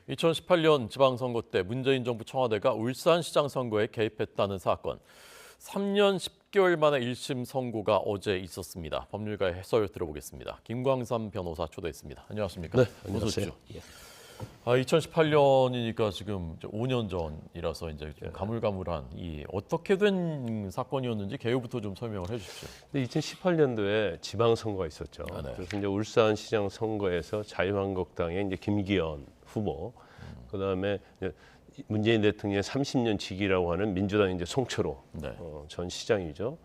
2018년 지방선거 때 문재인 정부 청와대가 울산시장 선거에 개입했다는 사건. 3년 10개월 만에 1심 선고가 어제 있었습니다. 법률가의 해설 들어보겠습니다. 김광삼 변호사 초대했습니다. 안녕하십니까? 네, 안녕하세요. 2018년이니까 지금 5년 전이라서 이제 좀 가물가물한 이 어떻게 된 사건이었는지 개요부터 좀 설명을 해주십시오. 2018년도에 지방선거가 있었죠. 네. 그래서 이제 울산시장 선거에서 자유한국당의 이제 김기현 후보, 그다음에 이제 문재인 대통령의 30년 지기라고 하는 민주당 이제 송철호 네. 전 시장이죠.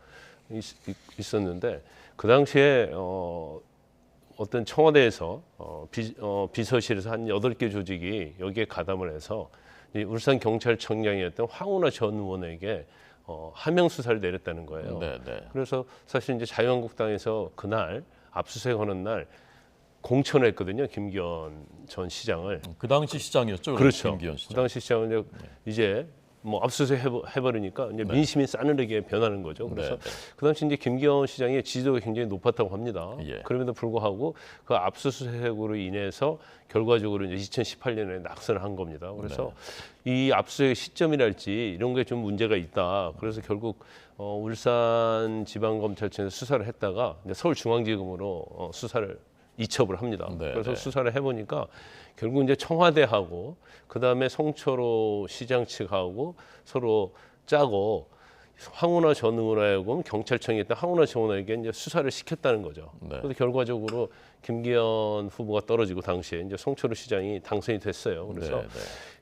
있었는데 그 당시에 어떤 청와대에서 비서실에서 한 8개 조직이 여기에 가담을 해서 이 울산 경찰청장이었던 황운하 전 의원에게 하명 수사를 내렸다는 거예요. 네. 그래서 사실 이제 자유한국당에서 그날 압수수색하는 날 공천을 했거든요. 김기현 전 시장을. 그 당시 시장이었죠? 그렇죠. 김기현 그 시장. 당시 시장은 이제 뭐 압수수색 해버리니까 이제 민심이 싸늘하게 변하는 거죠. 그래서 그 당시 이제 김기현 시장의 지지도가 굉장히 높았다고 합니다. 예. 그럼에도 불구하고 그 압수수색으로 인해서 결과적으로 이제 2018년에 낙선을 한 겁니다. 그래서 이 압수수색 시점이랄지 이런 게 좀 문제가 있다. 그래서 결국 울산지방검찰청에서 수사를 했다가 이제 서울중앙지검으로 수사를 이첩을 합니다. 그래서 수사를 해보니까 결국 이제 청와대하고 그 다음에 송철호 시장 측하고 서로 짜고 황운하 전 의원하고 경찰청에 있던 황운하 전 의원에게 이제 수사를 시켰다는 거죠. 그래서 결과적으로 김기현 후보가 떨어지고 당시에 이제 송철호 시장이 당선이 됐어요. 그래서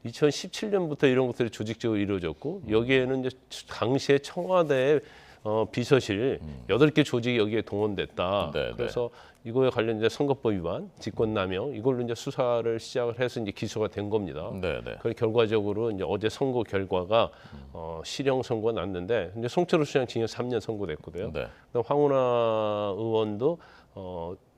2017년부터 이런 것들이 조직적으로 이루어졌고 여기에는 이제 당시에 청와대의 비서실 8개 조직이 여기에 동원됐다. 그래서 이거에 관련 이제 선거법 위반, 직권남용 이걸로 이제 수사를 시작을 해서 이제 기소가 된 겁니다. 그 결과적으로 이제 어제 선거 결과가 실형 선고가 났는데 이제 송철호 시장 징역 3년 선고됐거든요. 그다음 황운하 의원도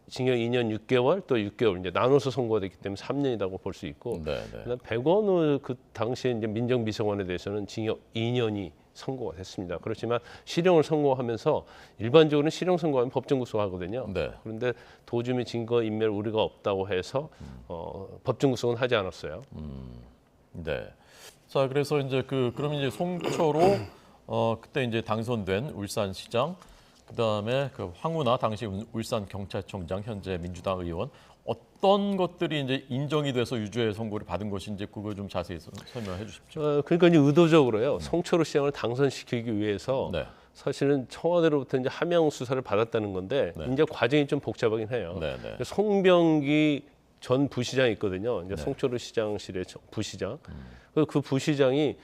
징역 2년 6개월 또 6개월 이제 나눠서 선고가 됐기 때문에 3년이라고 볼 수 있고, 그다음 백원우 그 당시에 이제 민정비서관에 대해서는 징역 2년이 선고가 됐습니다. 그렇지만 실형을 선고하면서 일반적으로는 실형 선고하면 법정 구속하거든요. 그런데 도주 및 증거 인멸 우려가 없다고 해서 법정 구속은 하지 않았어요. 자, 그래서 이제 그럼 이제 송철호 그때 이제 당선된 울산시장, 그다음에 그 황운하 당시 울산 경찰청장 현재 민주당 의원 어떤 것들이 이제 인정이 돼서 유죄 선고를 받은 것인지 그거 좀 자세히 설명해 주십시오. 그러니까 이제 의도적으로요. 송철호 시장을 당선시키기 위해서 사실은 청와대로부터 이제 하명 수사를 받았다는 건데 이제 과정이 좀 복잡하긴 해요. 송병기 전 부시장이 있거든요. 이제 송철호 시장실의 부시장. 그 부시장이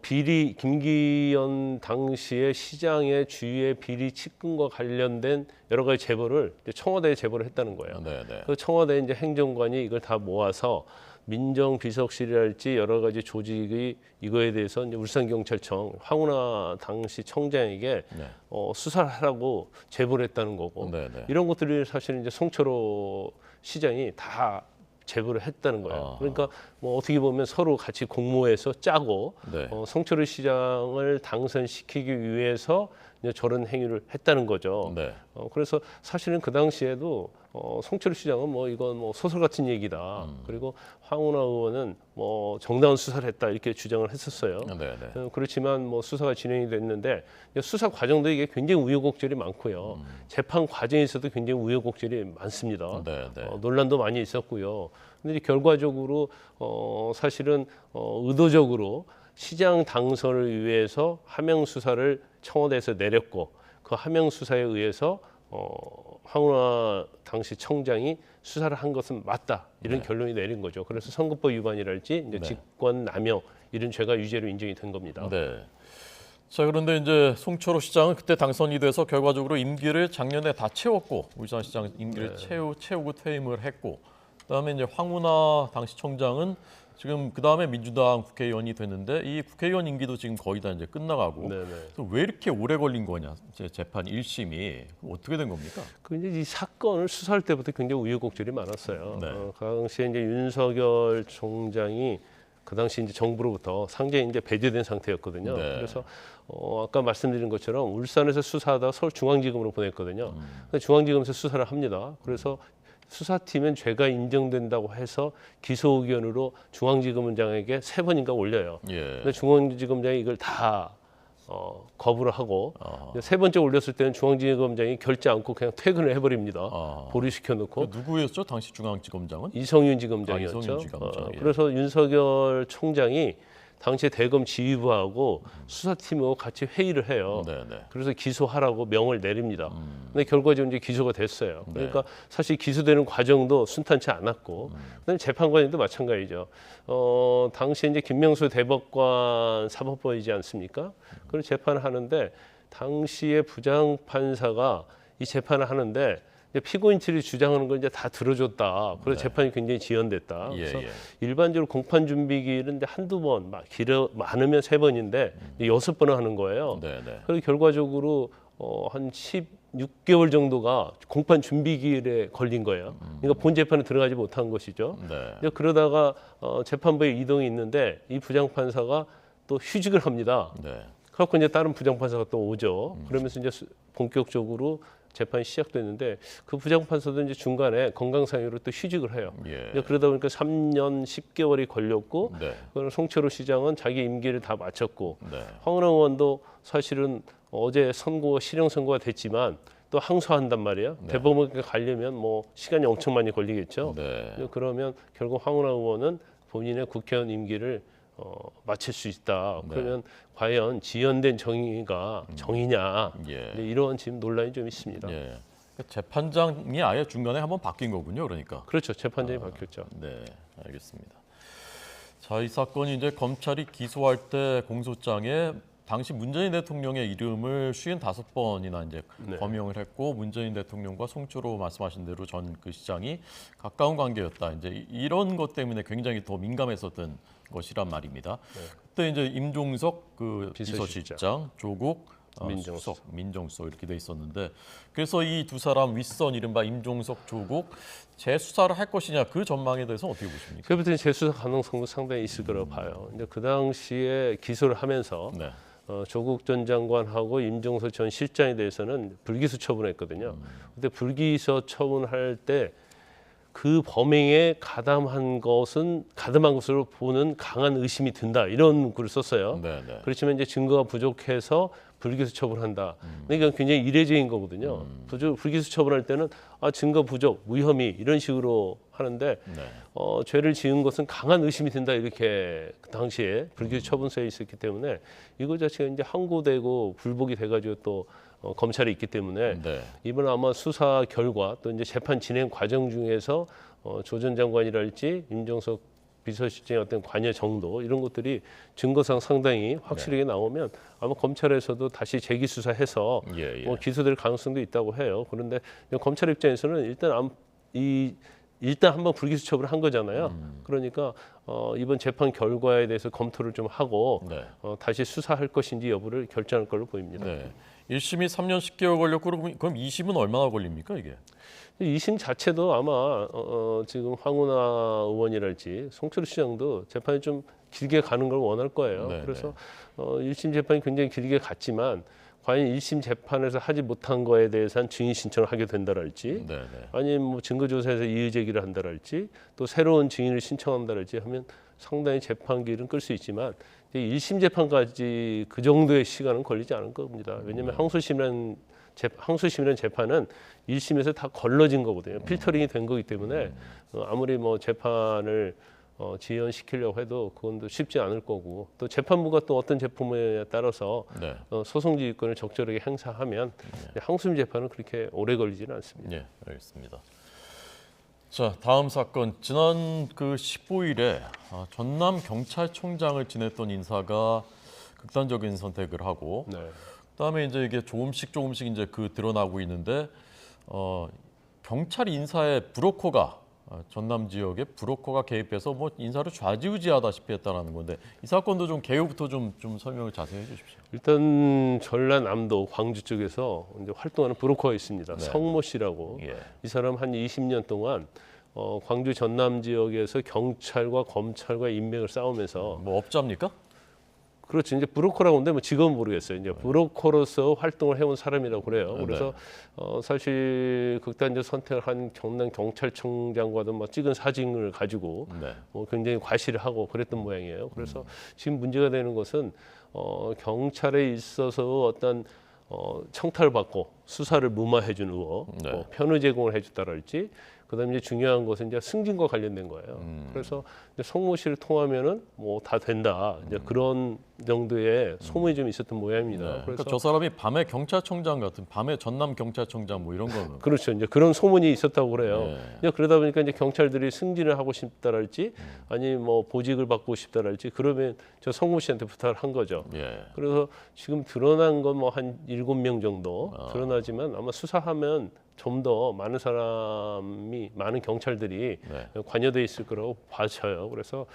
비리 김기현 당시의 시장의 주위의 비리 측근과 관련된 여러 가지 제보를 청와대에 제보를 했다는 거예요. 그 청와대 이제 행정관이 이걸 다 모아서 민정비서실이랄지 여러 가지 조직이 이거에 대해서 이제 울산경찰청 황운하 당시 청장에게 수사를 하라고 제보를 했다는 거고 이런 것들이 사실 이제 송철호 시장이 다 제보를 했다는 거예요. 그러니까 뭐 어떻게 보면 서로 같이 공모해서 짜고 송철호 시장을 당선시키기 위해서 이제 저런 행위를 했다는 거죠. 그래서 사실은 그 당시에도 송철호 시장은 뭐 이건 뭐 소설 같은 얘기다. 그리고 황운하 의원은 뭐 정당한 수사를 했다 이렇게 주장을 했었어요. 그렇지만 뭐 수사가 진행이 됐는데 수사 과정도 이게 굉장히 우여곡절이 많고요. 재판 과정에서도 굉장히 우여곡절이 많습니다. 논란도 많이 있었고요. 근데 결과적으로 사실은 의도적으로 시장 당선을 위해서 하명 수사를 청와대에서 내렸고 그 하명 수사에 의해서 황운하 당시 청장이 수사를 한 것은 맞다 이런 결론이 내린 거죠. 그래서 선거법 위반이랄지 이제 직권남용 이런 죄가 유죄로 인정이 된 겁니다. 자, 그런데 이제 송철호 시장은 그때 당선이 돼서 결과적으로 임기를 작년에 다 채웠고 울산시장 임기를 채우고 퇴임을 했고, 그다음에 이제 황운하 당시 청장은 지금 그다음에 민주당 국회의원이 됐는데 이 국회의원 임기도 지금 거의 다 이제 끝나가고 왜 이렇게 오래 걸린 거냐? 재판 1심이 어떻게 된 겁니까? 이 사건을 수사할 때부터 굉장히 우여곡절이 많았어요. 그 당시에 이제 윤석열 총장이 그 당시 이제 정부로부터 상당히 이제 배제된 상태였거든요. 그래서 아까 말씀드린 것처럼 울산에서 수사하다가 서울중앙지검으로 보냈거든요. 중앙지검에서 수사를 합니다. 그래서 수사팀은 죄가 인정된다고 해서 기소 의견으로 중앙지검장에게 3번인가 올려요. 근데 중앙지검장이 이걸 다 거부를 하고 세 번째 올렸을 때는 중앙지검장이 결재 않고 그냥 퇴근을 해버립니다. 보류시켜 놓고. 그 누구였죠? 당시 중앙지검장은? 이성윤 지검장이었죠. 이성윤 지검장, 예. 그래서 윤석열 총장이 당시에 대검 지휘부하고 수사팀하고 같이 회의를 해요. 그래서 기소하라고 명을 내립니다. 근데 결과적으로 이제 기소가 됐어요. 그러니까 사실 기소되는 과정도 순탄치 않았고, 그다음에 재판관님도 마찬가지죠. 당시에 이제 김명수 대법관 사법부이지 않습니까? 그걸 재판을 하는데 당시에 부장판사가 이 재판을 하는데 피고인 측이 주장하는 걸 이제 다 들어줬다. 그래서 재판이 굉장히 지연됐다. 그래서 일반적으로 공판 준비기일은 이제 한두 번, 많으면 3번인데 6번을 하는 거예요. 그래서 결과적으로 한 16개월 정도가 공판 준비기일에 걸린 거예요. 그러니까 본 재판에 들어가지 못한 것이죠. 그러다가 재판부에 이동이 있는데 이 부장판사가 또 휴직을 합니다. 그래서 이제 다른 부장판사가 또 오죠. 그러면서 이제 본격적으로 재판이 시작됐는데 그 부장판사도 이제 중간에 건강상으로 또 휴직을 해요. 그러다 보니까 3년 10개월이 걸렸고, 그럼 송철호 시장은 자기 임기를 다 마쳤고, 황운하 의원도 사실은 어제 실형 선고가 됐지만 또 항소한단 말이에요. 대법원에 가려면 뭐 시간이 엄청 많이 걸리겠죠. 그러면 결국 황운하 의원은 본인의 국회의원 임기를 마칠 수 있다. 그러면 과연 지연된 정의가 정의냐? 이런 지금 논란이 좀 있습니다. 재판장이 아예 중간에 한번 바뀐 거군요, 그러니까. 그렇죠. 재판장이 바뀌었죠. 네, 알겠습니다. 자, 이 사건이 이제 검찰이 기소할 때 공소장에 당시 문재인 대통령의 이름을 55번이나 이제 거명을 했고, 문재인 대통령과 송철호 말씀하신 대로 전 그 시장이 가까운 관계였다. 이제 이런 것 때문에 굉장히 더 민감했었던 것이란 말입니다. 그때 이제 임종석 그 비서실장, 조국 민정수석 이렇게 돼 있었는데, 그래서 이 두 사람 윗선 이른바 임종석, 조국 재수사를 할 것이냐, 그 전망에 대해서 어떻게 보십니까? 그부터 재수사 가능성도 상당히 있을 거라고 봐요. 이제 그 당시에 기소를 하면서 조국 전 장관하고 임종석 전 실장에 대해서는 불기소 처분했거든요. 근데 불기소 처분할 때 그 범행에 가담한 것으로 보는 강한 의심이 든다, 이런 문구를 썼어요. 그렇지만 이제 증거가 부족해서 불기소 처분한다. 그러니까 굉장히 이례적인 거거든요. 불기소 처분할 때는 증거 부족, 무혐의 이런 식으로 하는데 죄를 지은 것은 강한 의심이 든다, 이렇게 그 당시에 불기소 처분서에 있었기 때문에 이거 자체가 이제 항고되고 불복이 돼가지고 또 검찰에 있기 때문에 이번 아마 수사 결과 또 이제 재판 진행 과정 중에서 조 전 장관이랄지 임종석 비서실장의 어떤 관여 정도, 이런 것들이 증거상 상당히 확실하게 나오면 아마 검찰에서도 다시 재기 수사해서 뭐 기소될 가능성도 있다고 해요. 그런데 검찰 입장에서는 일단 한번 불기소 처분을 한 거잖아요. 그러니까 이번 재판 결과에 대해서 검토를 좀 하고 다시 수사할 것인지 여부를 결정할 걸로 보입니다. 1심이 3년 10개월 걸렸고, 그럼 2심은 얼마나 걸립니까, 이게? 2심 자체도 아마 지금 황운하 의원이랄지 송철호 시장도 재판이 좀 길게 가는 걸 원할 거예요. 그래서 1심 재판이 굉장히 길게 갔지만 과연 1심 재판에서 하지 못한 거에 대해서는 증인 신청을 하게 된다랄지, 아니면 뭐 증거조사에서 이의 제기를 한다랄지, 또 새로운 증인을 신청한다랄지 하면 상당히 재판기일은 끌 수 있지만 1심 재판까지 그 정도의 시간은 걸리지 않을 겁니다. 왜냐하면 항소심이라는 재판은 1심에서 다 걸러진 거거든요. 필터링이 된 거기 때문에 아무리 뭐 재판을 지연시키려고 해도 그건 또 쉽지 않을 거고, 또 재판부가 또 어떤 제품에 따라서 소송지휘권을 적절하게 행사하면 항소심 재판은 그렇게 오래 걸리지는 않습니다. 알겠습니다. 자, 다음 사건. 지난 그 15일에 전남 경찰청장을 지냈던 인사가 극단적인 선택을 하고, 그다음에 이제 이게 조금씩 이제 드러나고 있는데, 경찰 인사의 브로커가 전남 지역에 브로커가 개입해서 뭐 인사를 좌지우지하다시피 했다라는 건데, 이 사건도 좀 개요부터 좀 설명을 자세히 해주십시오. 일단 전라남도 광주 쪽에서 이제 활동하는 브로커가 있습니다. 성모 씨라고. 이 사람 한 20년 동안 광주 전남 지역에서 경찰과 검찰과 인맥을 쌓으면서. 뭐 업자입니까? 그렇죠. 이제 브로커라고 하는데 뭐 직업은 모르겠어요. 이제 브로커로서 활동을 해온 사람이라고 그래요. 그래서 사실 극단적 선택을 한 경남 경찰청장과도 뭐 찍은 사진을 가지고 뭐 굉장히 과시를 하고 그랬던 모양이에요. 그래서 지금 문제가 되는 것은 경찰에 있어서 어떤 청탁을 받고 수사를 무마해준 의혹, 뭐 편의 제공을 해줬다랄지. 그다음에 이제 중요한 것은 이제 승진과 관련된 거예요. 그래서 이제 송모 씨를 통하면은 뭐 다 된다. 이제 그런 정도의 소문이 좀 있었던 모양입니다. 그래서 그래서 저 사람이 밤에 경찰청장 같은 밤에 전남 경찰청장 뭐 이런 거는 그렇죠. 이제 그런 소문이 있었다고 그래요. 이제 그러다 보니까 이제 경찰들이 승진을 하고 싶다랄지, 아니 뭐 보직을 받고 싶다랄지, 그러면 저 송모 씨한테 부탁을 한 거죠. 그래서 지금 드러난 건 뭐 한 7명 정도 드러나지만 아마 수사하면 좀 더 많은 사람이 많은 경찰들이 관여돼 있을 거라고 봐져요. 그래서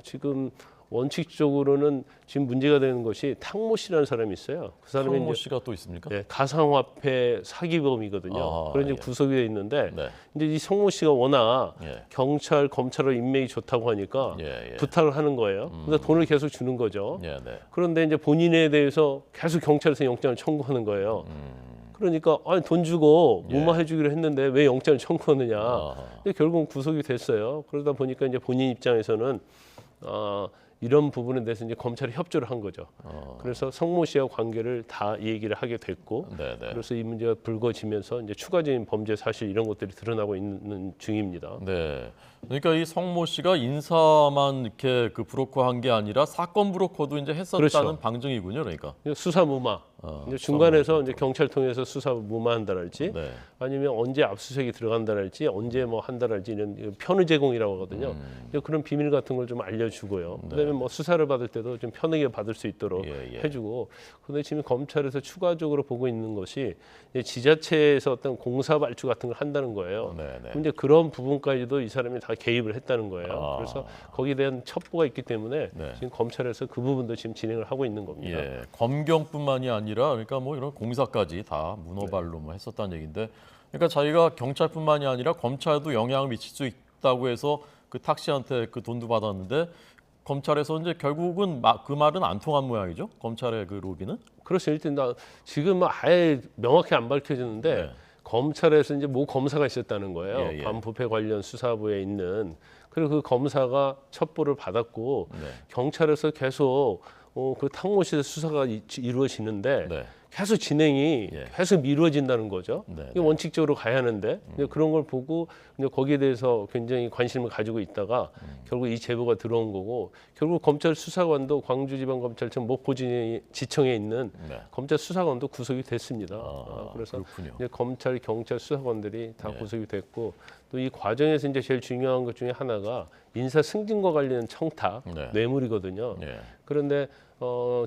지금 원칙적으로는 지금 문제가 되는 것이 탕모 씨라는 사람이 있어요. 그 사람이 탕모 씨가 또 있습니까? 가상화폐 사기범이거든요. 그래서 이제 구속이 돼 있는데 이제 이 성모 씨가 워낙 경찰, 검찰로 인맥이 좋다고 하니까 부탁을 하는 거예요. 그래서 돈을 계속 주는 거죠. 그런데 이제 본인에 대해서 계속 경찰에서 영장을 청구하는 거예요. 그러니까 아니 돈 주고 무마해 주기로 했는데 왜 영장을 청구하느냐. 근데 결국은 구속이 됐어요. 그러다 보니까 이제 본인 입장에서는 이런 부분에 대해서 이제 검찰이 협조를 한 거죠. 그래서 성모 씨와 관계를 다 이 얘기를 하게 됐고, 그래서 이 문제가 불거지면서 이제 추가적인 범죄 사실 이런 것들이 드러나고 있는 중입니다. 네. 그러니까 이 성모 씨가 인사만 이렇게 그 브로커한 게 아니라 사건 브로커도 이제 했었다는 방증이군요, 그러니까. 수사 무마. 이제 중간에서 이제 경찰 통해서 수사 무마한다랄지, 아니면 언제 압수수색이 들어간다랄지, 언제 뭐 한다랄지 이런 편의 제공이라고 하거든요. 그런 비밀 같은 걸 좀 알려주고요. 그다음에 뭐 수사를 받을 때도 좀 편하게 받을 수 있도록 해주고. 그런데 지금 검찰에서 추가적으로 보고 있는 것이 이제 지자체에서 어떤 공사 발주 같은 걸 한다는 거예요. 근데 그런 부분까지도 이 사람이 다 개입을 했다는 거예요. 그래서 거기에 대한 첩보가 있기 때문에 지금 검찰에서 그 부분도 지금 진행을 하고 있는 겁니다. 검경뿐만이 아니라 그러니까 뭐 이런 공사까지 다 문어발로 뭐 했었다는 얘기인데, 그러니까 자기가 경찰뿐만이 아니라 검찰도 영향을 미칠 수 있다고 해서 그 탁씨한테 그 돈도 받았는데 검찰에서 이제 결국은 그 말은 안 통한 모양이죠. 검찰의 그 로비는. 그렇죠. 일단 지금 아예 명확히 안 밝혀졌는데 검찰에서 이제 모 검사가 있었다는 거예요. 반부패 관련 수사부에 있는. 그리고 그 검사가 첩보를 받았고 경찰에서 계속 그 탕모 씨의 수사가 이루어지는데 계속 진행이 계속 미뤄진다는 거죠. 이게 원칙적으로 가야 하는데 그런 걸 보고 거기에 대해서 굉장히 관심을 가지고 있다가 결국 이 제보가 들어온 거고, 결국 검찰 수사관도 광주지방검찰청 목포지청에 있는 검찰 수사관도 구속이 됐습니다. 그래서 이제 검찰, 경찰 수사관들이 다 구속이 됐고, 또 이 과정에서 이제 제일 중요한 것 중에 하나가 인사 승진과 관련된 청탁, 뇌물이거든요. 그런데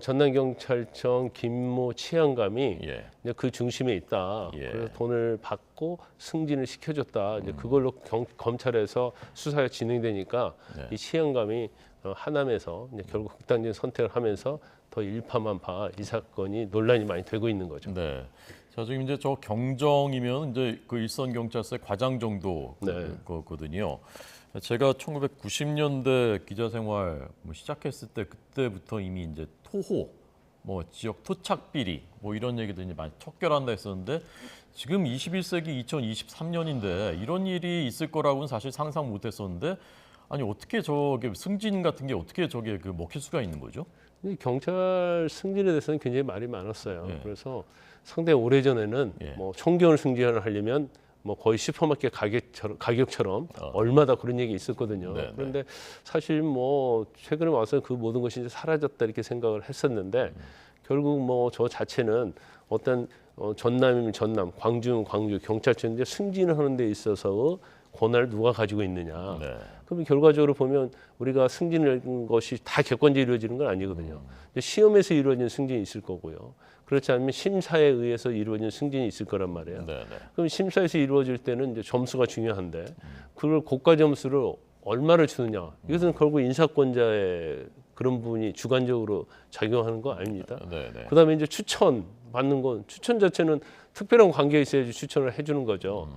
전남경찰청 김모 치안감이 이제 그 중심에 있다. 그래서 돈을 받고 승진을 시켜줬다. 이제 그걸로 검찰에서 수사가 진행되니까 이 치안감이 하남에서 이제 결국 극단적인 선택을 하면서 더 일파만파 이 사건이 논란이 많이 되고 있는 거죠. 자, 지금 이제 저 경정이면 이제 그 일선 경찰서의 과장 정도 거거든요. 제가 1990년대 기자 생활 시작했을 때 그때부터 이미 이제 토호, 뭐 지역 토착 비리, 뭐 이런 얘기들이 많이 척결한다 했었는데, 지금 21세기 2023년인데 이런 일이 있을 거라고는 사실 상상 못했었는데, 아니 어떻게 저게 승진 같은 게 어떻게 저게 그 먹힐 수가 있는 거죠? 경찰 승진에 대해서는 굉장히 말이 많았어요. 그래서 상당히 오래전에는 뭐 총경을 승진을 하려면 뭐 거의 슈퍼마켓 가격처럼 얼마다 그런 얘기 있었거든요. 그런데 사실 뭐 최근에 와서 그 모든 것이 이제 사라졌다 이렇게 생각을 했었는데, 결국 뭐 저 자체는 어떤 전남이면 전남, 광주면 광주, 경찰청 이제 승진을 하는 데 있어서 권한을 누가 가지고 있느냐. 그러면 결과적으로 보면 우리가 승진하는 것이 다 객관적으로 이루어지는 건 아니거든요. 시험에서 이루어진 승진이 있을 거고요. 그렇지 않으면 심사에 의해서 이루어진 승진이 있을 거란 말이에요. 그럼 심사에서 이루어질 때는 이제 점수가 중요한데, 그걸 고가 점수를 얼마를 주느냐. 이것은 결국 인사권자의 그런 부분이 주관적으로 작용하는 거 아닙니다. 그다음에 이제 추천 받는 건, 추천 자체는 특별한 관계가 있어야지 추천을 해주는 거죠.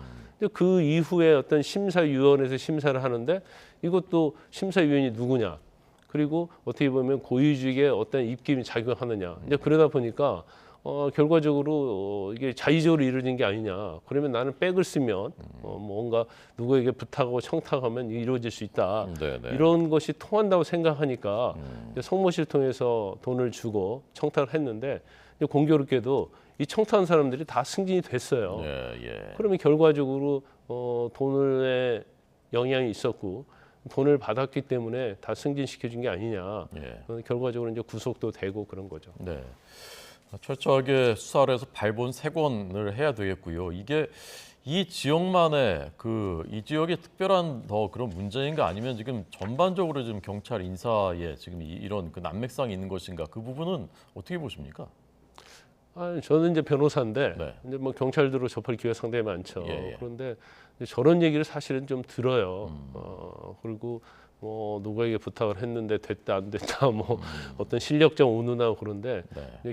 그 이후에 어떤 심사위원회에서 심사를 하는데, 이것도 심사위원이 누구냐. 그리고 어떻게 보면 고위직의 어떤 입김이 작용하느냐. 이제 그러다 보니까 결과적으로 이게 자의적으로 이루어진 게 아니냐. 그러면 나는 백을 쓰면 뭔가 누구에게 부탁하고 청탁하면 이루어질 수 있다. 이런 것이 통한다고 생각하니까 이제 송모씨를 통해서 돈을 주고 청탁을 했는데 공교롭게도 이 청탁한 사람들이 다 승진이 됐어요. 그러면 결과적으로 돈에 영향이 있었고 돈을 받았기 때문에 다 승진시켜준 게 아니냐. 결과적으로 이제 구속도 되고 그런 거죠. 네. 철저하게 수사를 해서 발본 세권을 해야 되겠고요. 이게 이 지역만의 이 지역의 특별한 더 그런 문제인가 아니면 지금 전반적으로 지금 경찰 인사에 지금 이런 그 난맥상이 있는 것인가 그 부분은 어떻게 보십니까? 저는 이제 변호사인데 이제 뭐 경찰들로 접할 기회가 상당히 많죠. 그런데 저런 얘기를 사실은 좀 들어요. 그리고 뭐 누구에게 부탁을 했는데 됐다 안 됐다 뭐 어떤 실력적 운운하고 그런데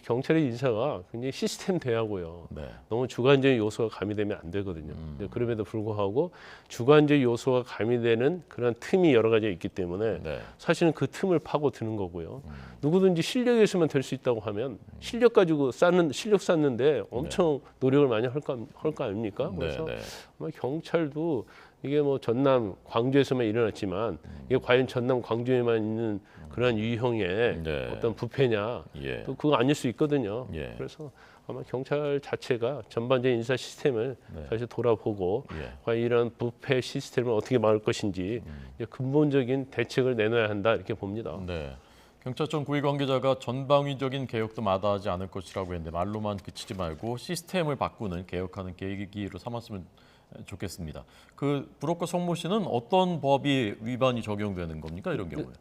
경찰의 인사가 굉장히 시스템 대하고요. 너무 주관적인 요소가 가미되면 안 되거든요. 그럼에도 불구하고 주관적 요소가 가미되는 그런 틈이 여러 가지 있기 때문에 사실은 그 틈을 파고 드는 거고요. 누구든지 실력이 있으면 될 수 있다고 하면 실력 가지고 실력 쌓는데 엄청 노력을 많이 할 거 아닙니까? 그래서 아마 경찰도 이게 뭐 전남, 광주에서만 일어났지만 이게 과연 전남, 광주에만 있는 그러한 유형의 어떤 부패냐? 또 그거 아닐 수 있거든요. 그래서 아마 경찰 자체가 전반적인 인사 시스템을 다시 돌아보고 과연 이런 부패 시스템을 어떻게 막을 것인지 근본적인 대책을 내놔야 한다 이렇게 봅니다. 경찰청 고위 관계자가 전방위적인 개혁도 마다하지 않을 것이라고 했는데 말로만 그치지 말고 시스템을 바꾸는 개혁하는 계기로 삼았으면 좋겠습니다. 그 브로커 송모 씨는 어떤 법이 위반이 적용되는 겁니까? 이런 경우에?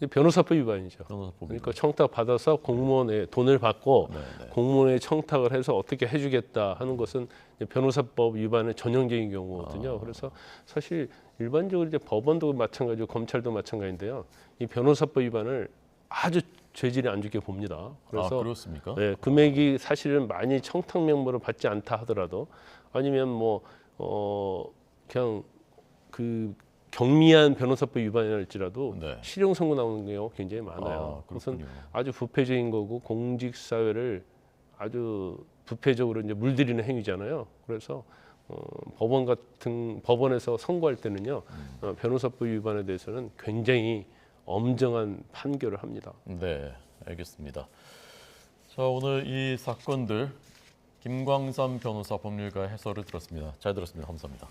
변호사법 위반이죠. 그러니까 청탁 받아서 공무원에 돈을 받고 공무원에 청탁을 해서 어떻게 해주겠다 하는 것은 변호사법 위반의 전형적인 경우거든요. 그래서 사실 일반적으로 이제 법원도 마찬가지고 검찰도 마찬가지인데요. 이 변호사법 위반을 아주 죄질이 안 좋게 봅니다. 그래서 그렇습니까? 금액이 사실은 많이 청탁 명목으로 받지 않다 하더라도 아니면 뭐 그냥 그 경미한 변호사법 위반이랄지라도 실형 선고 나오는 경우가 굉장히 많아요. 그것은 아주 부패적인 거고 공직 사회를 아주 부패적으로 이제 물들이는 행위잖아요. 그래서 법원에서 선고할 때는요 변호사법 위반에 대해서는 굉장히 엄정한 판결을 합니다. 네, 알겠습니다. 자, 오늘 이 사건들 김광삼 변호사 법률가 해설을 들었습니다. 잘 들었습니다. 감사합니다.